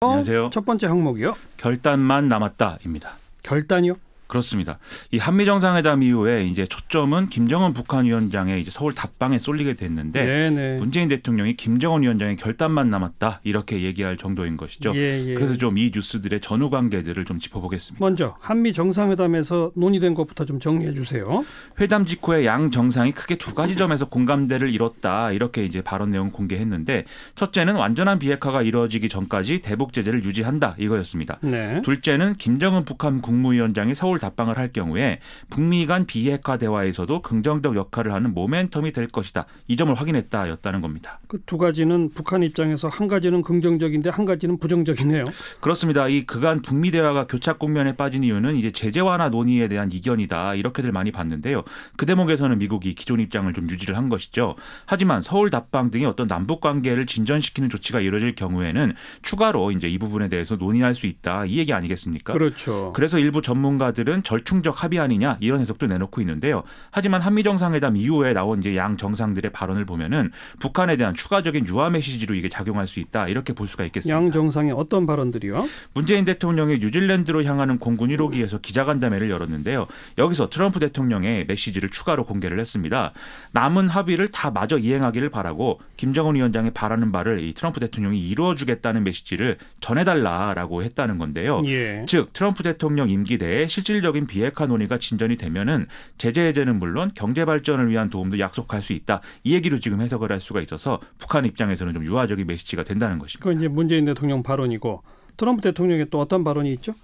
안녕하세요. 첫 번째 항목이요. 결단만 남았다입니다. 결단이요? 그렇습니다. 이 한미 정상회담 이후에 이제 초점은 김정은 북한 위원장의 이제 서울 답방에 쏠리게 됐는데 네네. 문재인 대통령이 김정은 위원장의 결단만 남았다 이렇게 얘기할 정도인 것이죠. 예. 그래서 좀 이 뉴스들의 전후 관계들을 좀 짚어보겠습니다. 먼저 한미 정상회담에서 논의된 것부터 좀 정리해 주세요. 회담 직후에 양 정상이 크게 두 가지 점에서 공감대를 이뤘다 이렇게 이제 발언 내용 공개했는데 첫째는 완전한 비핵화가 이루어지기 전까지 대북 제재를 유지한다 이거였습니다. 네. 둘째는 김정은 북한 국무위원장이 서울 답방을 할 경우에 북미 간 비핵화 대화에서도 긍정적 역할을 하는 모멘텀이 될 것이다. 이 점을 확인했다였다는 겁니다. 그 두 가지는 북한 입장에서 한 가지는 긍정적인데 한 가지는 부정적이네요. 그렇습니다. 이 그간 북미 대화가 교착 국면에 빠진 이유는 이제 제재 완화 논의에 대한 이견이다. 이렇게들 많이 봤는데요. 그 대목에서는 미국이 기존 입장을 좀 유지를 한 것이죠. 하지만 서울 답방 등의 어떤 남북 관계를 진전시키는 조치가 이루어질 경우에는 추가로 이제 이 부분에 대해서 논의할 수 있다. 이 얘기 아니겠습니까? 그렇죠. 그래서 일부 전문가들은 절충적 합의 아니냐 이런 해석도 내놓고 있는데요. 하지만 한미 정상회담 이후에 나온 이제 양 정상들의 발언을 보면은 북한에 대한 추가적인 유화 메시지로 이게 작용할 수 있다. 이렇게 볼 수가 있겠습니다. 양 정상의 어떤 발언들이요? 문재인 대통령이 뉴질랜드로 향하는 공군 1호기에서 기자간담회를 열었는데요. 여기서 트럼프 대통령의 메시지를 추가로 공개를 했습니다. 남은 합의를 다 마저 이행하기를 바라고 김정은 위원장이 바라는 바를 이 트럼프 대통령이 이루어주겠다는 메시지를 전해달라라고 했다는 건데요. 예. 즉 트럼프 대통령 임기 내에 실질적인 비핵화 논의가 진전이 되면은 제재 해제는 물론 경제 발전을 위한 도움도 약속할 수 있다. 이 얘기로 지금 해석을 할 수가 있어서 북한 입장에서는 좀 유화적인 메시지가 된다는 것입니다. 그건 이제 문재인 대통령 발언이고 트럼프 대통령의 또 어떤 발언이 있죠?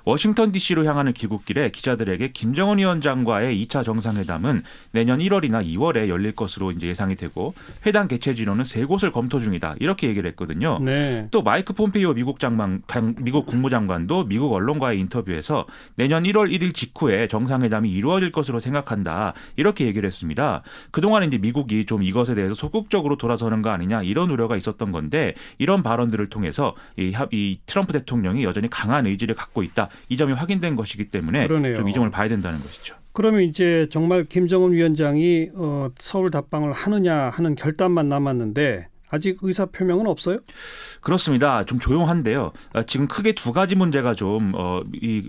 워싱턴 DC로 향하는 귀국길에 기자들에게 김정은 위원장과의 2차 정상회담은 내년 1월이나 2월에 열릴 것으로 이제 예상이 되고 회담 개최 진로는 3곳을 검토 중이다. 이렇게 얘기를 했거든요. 네. 또 마이크 폼페이오 미국 국무장관도 미국 언론과의 인터뷰에서 내년 1월 1일 직후에 정상회담이 이루어질 것으로 생각한다. 이렇게 얘기를 했습니다. 그동안 이제 미국이 좀 이것에 대해서 소극적으로 돌아서는 거 아니냐 이런 우려가 있었던 건데 이런 발언들을 통해서 이 트럼프 대통령이 여전히 강한 의지를 갖고 있다. 이 점이 확인된 것이기 때문에 좀 이 점을 봐야 된다는 것이죠. 그러면 이제 정말 김정은 위원장이 서울 답방을 하느냐 하는 결단만 남았는데 아직 의사 표명은 없어요? 그렇습니다. 좀 조용한데요. 지금 크게 두 가지 문제가 좀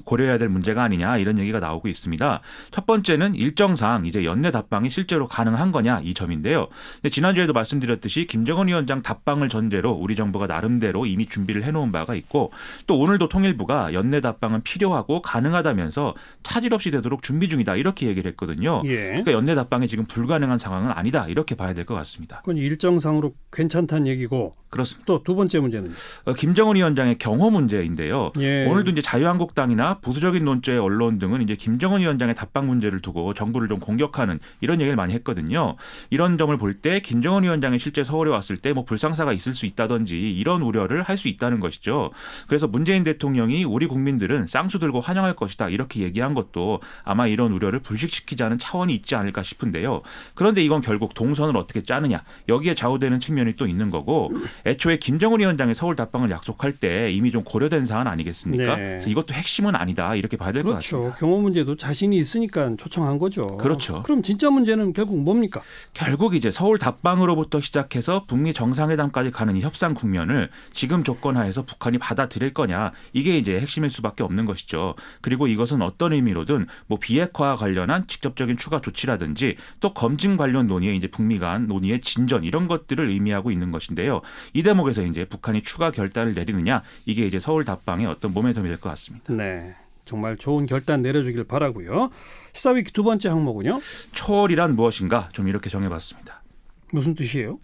고려해야 될 문제가 아니냐 이런 얘기가 나오고 있습니다. 첫 번째는 일정상 이제 연내 답방이 실제로 가능한 거냐 이 점인데요. 근데 지난주에도 말씀드렸듯이 김정은 위원장 답방을 전제로 우리 정부가 나름대로 이미 준비를 해놓은 바가 있고 또 오늘도 통일부가 연내 답방은 필요하고 가능하다면서 차질 없이 되도록 준비 중이다 이렇게 얘기를 했거든요. 예. 그러니까 연내 답방이 지금 불가능한 상황은 아니다 이렇게 봐야 될 것 같습니다. 그건 일정상으로 괜찮다는 얘기고. 그렇습니다. 또 두 번째 문제는 김정은 위원장의 경호 문제인데요. 예. 오늘도 이제 자유한국당이나 보수적인 논조의 언론 등은 이제 김정은 위원장의 답방 문제를 두고 정부를 좀 공격하는 이런 얘기를 많이 했거든요. 이런 점을 볼 때 김정은 위원장이 실제 서울에 왔을 때 뭐 불상사가 있을 수 있다든지 이런 우려를 할 수 있다는 것이죠. 그래서 문재인 대통령이 우리 국민들은 쌍수 들고 환영할 것이다 이렇게 얘기한 것도 아마 이런 우려를 불식시키자는 차원이 있지 않을까 싶은데요. 그런데 이건 결국 동선을 어떻게 짜느냐 여기에 좌우되는 측면이 또 있는 거고 애초에 김정은 위원장이 서울 답방을 약속할 때 이미 좀 고려된 사안 아니겠습니까? 네. 그래서 이것도 핵심은 아니다 이렇게 봐야 될 것 그렇죠. 같습니다. 경호 문제도 자신이 있으니까 초청한 거죠. 그렇죠. 그럼 진짜 문제는 결국 뭡니까? 결국 이제 서울 답방으로부터 시작해서 북미 정상회담까지 가는 이 협상 국면을 지금 조건하에서 북한이 받아들일 거냐 이게 이제 핵심일 수밖에 없는 것이죠. 그리고 이것은 어떤 의미로든 뭐 비핵화와 관련한 직접적인 추가 조치라든지 또 검증 관련 논의에 이제 북미 간 논의의 진전 이런 것들을 의미하고 있는 것인데요. 이 대목에서 이제 북한이 추가 결단을 내리느냐 이게 이제 서울 답방의 어떤 모멘텀이 될 것 같습니다. 네, 정말 좋은 결단 내려주길 바라고요. 시사위키 두 번째 항목은요. 초월이란 무엇인가 좀 이렇게 정해봤습니다. 무슨 뜻이에요?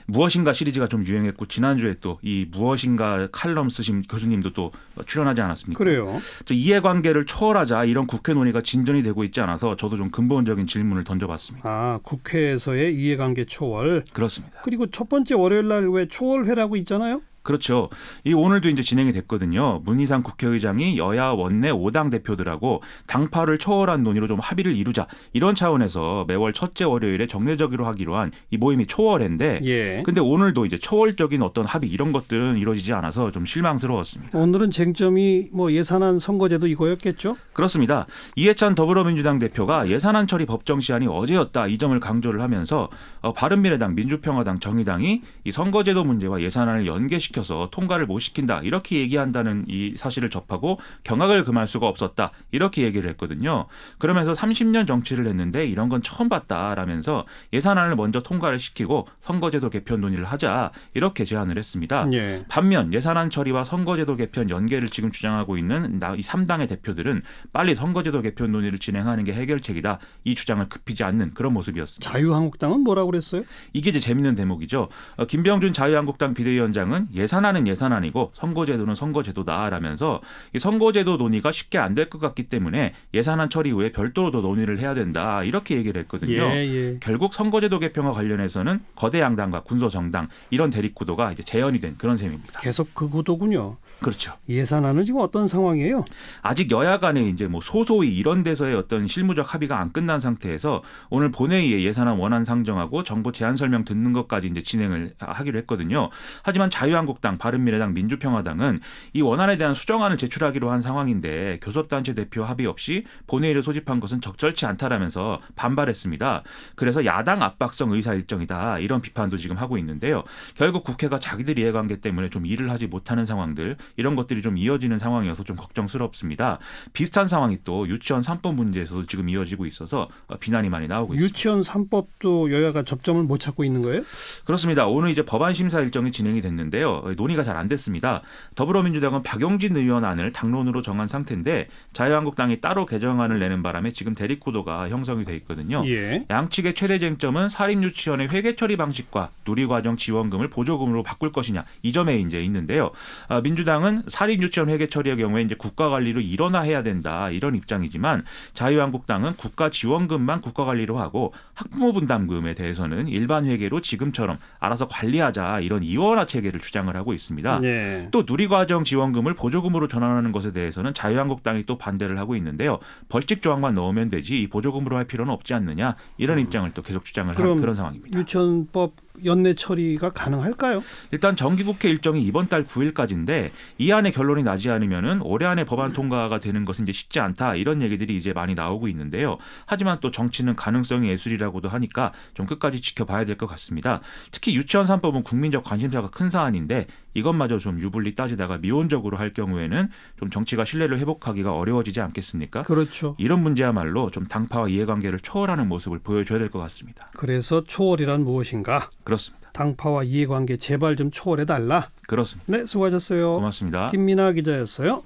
무엇인가 시리즈가 좀 유행했고 지난주에 또 이 무엇인가 칼럼 쓰신 교수님도 또 출연하지 않았습니까? 그래요. 이해관계를 초월하자 이런 국회 논의가 진전이 되고 있지 않아서 저도 좀 근본적인 질문을 던져봤습니다. 아, 국회에서의 이해관계 초월. 그렇습니다. 그리고 첫 번째 월요일 날 왜 초월회라고 있잖아요. 그렇죠. 이 오늘도 이제 진행이 됐거든요. 문희상 국회의장이 여야 원내 5당 대표들하고 당파를 초월한 논의로 좀 합의를 이루자 이런 차원에서 매월 첫째 월요일에 정례적으로 하기로 한 이 모임이 초월회인데 예. 근데 오늘도 이제 초월적인 어떤 합의 이런 것들은 이루어지지 않아서 좀 실망스러웠습니다. 오늘은 쟁점이 뭐 예산안 선거제도 이거였겠죠? 그렇습니다. 이해찬 더불어민주당 대표가 예산안 처리 법정 시한이 어제였다 이 점을 강조를 하면서 바른미래당, 민주평화당, 정의당이 이 선거제도 문제와 예산안을 연계시켜 시켜서 통과를 못 시킨다 이렇게 얘기한다는 이 사실을 접하고 경악을 금할 수가 없었다 이렇게 얘기를 했거든요. 그러면서 30년 정치를 했는데 이런 건 처음 봤다라면서 예산안을 먼저 통과를 시키고 선거제도 개편 논의를 하자 이렇게 제안을 했습니다. 예. 반면 예산안 처리와 선거제도 개편 연계를 지금 주장하고 있는 이 3당의 대표들은 빨리 선거제도 개편 논의를 진행하는 게 해결책이다. 이 주장을 급히지 않는 그런 모습이었습니다. 자유한국당은 뭐라고 그랬어요? 이게 이제 재밌는 대목이죠. 김병준 자유한국당 비대위원장은 예산안은 예산안이고 선거제도는 선거제도다라면서 이 선거제도 논의가 쉽게 안 될 것 같기 때문에 예산안 처리 후에 별도로 더 논의를 해야 된다. 이렇게 얘기를 했거든요. 예. 결국 선거제도 개편과 관련해서는 거대 양당과 군소 정당 이런 대립구도가 이제 재현이 된 그런 셈입니다. 계속 그 구도군요. 그렇죠. 예산안은 지금 어떤 상황이에요? 아직 여야 간에 이제 뭐 소소위 이런 데서의 어떤 실무적 합의가 안 끝난 상태에서 오늘 본회의에 예산안 원안 상정하고 정부 제안 설명 듣는 것까지 이제 진행을 하기로 했거든요. 하지만 자유한국당, 바른미래당, 민주평화당은 이 원안에 대한 수정안을 제출하기로 한 상황인데 교섭단체 대표 합의 없이 본회의를 소집한 것은 적절치 않다라면서 반발했습니다. 그래서 야당 압박성 의사 일정이다 이런 비판도 지금 하고 있는데요. 결국 국회가 자기들 이해관계 때문에 좀 일을 하지 못하는 상황들 이런 것들이 좀 이어지는 상황이어서 좀 걱정스럽습니다. 비슷한 상황이 또 유치원 3법 문제에서도 지금 이어지고 있어서 비난이 많이 나오고 있습니다. 유치원 3법도 여야가 접점을 못 찾고 있는 거예요? 그렇습니다. 오늘 이제 법안 심사 일정이 진행이 됐는데요. 논의가 잘 안 됐습니다. 더불어민주당은 박용진 의원 안을 당론으로 정한 상태인데 자유한국당이 따로 개정안을 내는 바람에 지금 대립구도가 형성이 돼 있거든요. 예. 양측의 최대 쟁점은 사립유치원의 회계 처리 방식과 누리과정 지원금을 보조금으로 바꿀 것이냐 이 점에 이제 있는데요. 민주당은 사립유치원 회계 처리의 경우에 이제 국가 관리로 일원화해야 된다 이런 입장이지만 자유한국당은 국가 지원금만 국가 관리로 하고 학부모 분담금에 대해서는 일반 회계로 지금처럼 알아서 관리하자 이런 이원화 체계를 주장을 하고 있습니다. 예. 또 누리과정 지원금을 보조금으로 전환하는 것에 대해서는 자유한국당이 또 반대를 하고 있는데요. 벌칙 조항만 넣으면 되지 이 보조금으로 할 필요는 없지 않느냐 이런 입장을 또 계속 주장을 하는 그런 상황입니다. 유치원법 연내 처리가 가능할까요? 일단 정기국회 일정이 이번 달 9일까지인데 이 안에 결론이 나지 않으면은 올해 안에 법안 통과가 되는 것은 이제 쉽지 않다 이런 얘기들이 이제 많이 나오고 있는데요. 하지만 또 정치는 가능성이 예술이라고도 하니까 좀 끝까지 지켜봐야 될 것 같습니다. 특히 유치원 3법은 국민적 관심사가 큰 사안인데 이것마저 좀 유불리 따지다가 미온적으로 할 경우에는 좀 정치가 신뢰를 회복하기가 어려워지지 않겠습니까? 그렇죠. 이런 문제야말로 좀 당파와 이해관계를 초월하는 모습을 보여줘야 될 것 같습니다. 그래서 초월이란 무엇인가? 그렇습니다. 당파와 이해관계 제발 좀 초월해달라. 그렇습니다. 네, 수고하셨어요. 고맙습니다. 김민아 기자였어요.